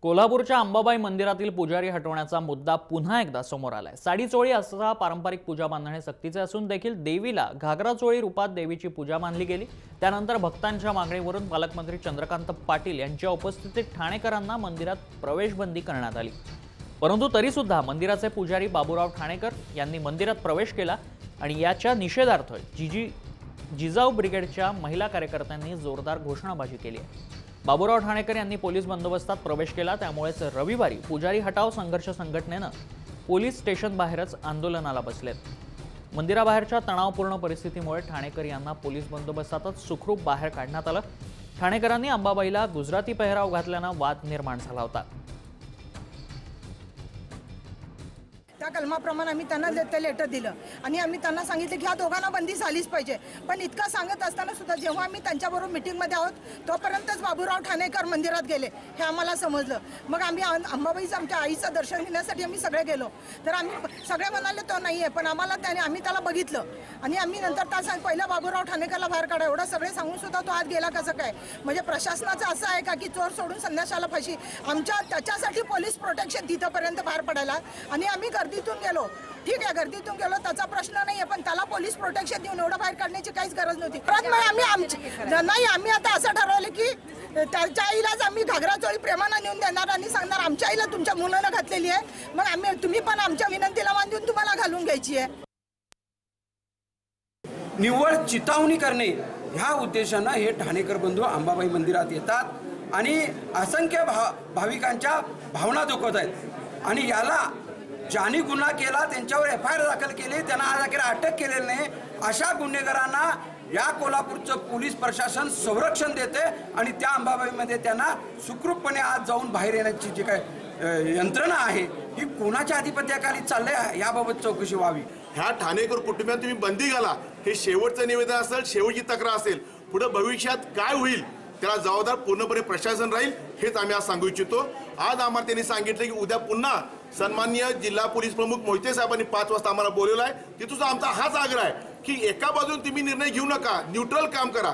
कोल्हापूरच्या अंबाबाई मंदिरातील पुजारी हटवण्याचा मुद्दा पुन्हा एकदा समोर आलाय। साडी चोळी असा पारंपरिक पूजा बांधणे सक्तीचे असून देखील देवीला घागरा चोळी रूपात देवीची पूजा मानली गेली। त्यानंतर भक्तांच्या मागणीवरून पालकमंत्री चंद्रकांत पाटील यांच्या उपस्थितीत ठाणेकरांना मंदिरात प्रवेशबंदी करण्यात आली। परंतु तरी सुद्धा मंदिराचे पुजारी बाबूराव ठाणेकर यांनी मंदिरात प्रवेश केला आणि याच्या निषेधार्थ जिजाऊ ब्रिगेडच्या महिला कार्यकर्त्यांनी जोरदार घोषणाबाजी केली आहे। बाबूराव ठाणेकर यांनी पोलीस बंदोबस्तात प्रवेश केला, त्यामुळेच रविवारी पुजारी हटाव संघर्ष संघटनेने पोलीस स्टेशन बाहेरच आंदोलनाला बसलेत। मंदिराबाहेरच्या तणावपूर्ण परिस्थितीमुळे ठाणेकर यांना पोलीस बंदोबस्तातच सुखरूप बाहेर काढण्यात आलं। ठाणेकरांनी अंबाबाईला गुजराती पेहराव घातल्याने वाद निर्माण झाला होता। त्या कलमाप्रमाणे आम्ही त्यांना ते लेटर दिलं आणि आम्ही त्यांना सांगितलं की ह्या दोघांना बंदी झालीच पाहिजे। पण इतका सांगत असताना सुद्धा जेव्हा आम्ही त्यांच्याबरोबर मीटिंगमध्ये आहोत तोपर्यंतच बाबूराव ठाणेकर मंदिरात गेले हे आम्हाला समजलं। मग आम्ही अंबाबाईचं आमच्या आईचं दर्शन घेण्यासाठी आम्ही सगळे गेलो, तर आम्ही सगळे म्हणाले तो नाही आहे, पण आम्ही त्याला बघितलं आणि आम्ही नंतर त्या पहिला बाबूराव ठाणेकरला बाहेर काढा एवढं सगळे सांगून सुद्धा तो आत गेला कसं काय? म्हणजे प्रशासनाचं असं आहे का की चोर सोडून संन्याशाला फाशी? त्याच्यासाठी पोलीस प्रोटेक्शन तिथपर्यंत बाहेर पडायला आणि आम्ही गर्दीतून गेलो, ठीक आहे गर्दीतून गेलो त्याचा प्रश्न नाही आहे, पण त्याला पोलीस प्रोटेक्शन देऊन एवढं बाहेर काढण्याची काहीच गरज नव्हती। आम्ही आता असं ठरवलं की त्याच्या आईलाच आम्ही घागरा चोळी प्रेमानं नेऊन देणार आणि सांगणार आमच्या आईला तुमच्या मुलानं घातलेली आहे, मग तुम्ही पण आमच्या विनंतीला मान देऊन तुम्हाला घालून घ्यायची आहे। निव्वळ चितावणी करणे ह्या उद्देशानं हे ठाणेकर बंधू अंबाबाई मंदिरात येतात आणि असंख्य भाविकांच्या भावना दुखवत आहेत आणि याला ज्यांनी गुन्हा केला त्यांच्यावर FIR दाखल केली, त्यांना आज अखेर अटक केलेली नाही। अशा गुन्हेगारांना या कोल्हापूरचं पोलीस प्रशासन संरक्षण देते आणि त्या अंबाबाईमध्ये त्यांना सुखरूपपणे आज जाऊन बाहेर येण्याची जी काय यंत्रणा आहे ही कोणाच्या अधिपत्याखाली चाललंय याबाबत चौकशी व्हावी। ह्या ठाणेकर कुटुंबियांना तुम्ही बंदी घाला, हे शेवटचं निवेदन असेल, शेवटची तक्रार असेल। पुढे भविष्यात काय होईल त्याला जबाबदार पूर्णपणे प्रशासन राहील हेच आम्ही आज सांगू इच्छितो। आज आम्हाला त्यांनी सांगितलं की उद्या पुन्हा सन्माननीय जिल्हा पोलीस प्रमुख मोहिते साहेबांनी 5 वाजता आम्हाला बोलवलं आहे। तिथून आमचा हाच आग्रह आहे की एका बाजून तुम्ही निर्णय घेऊ नका, न्यूट्रल काम करा।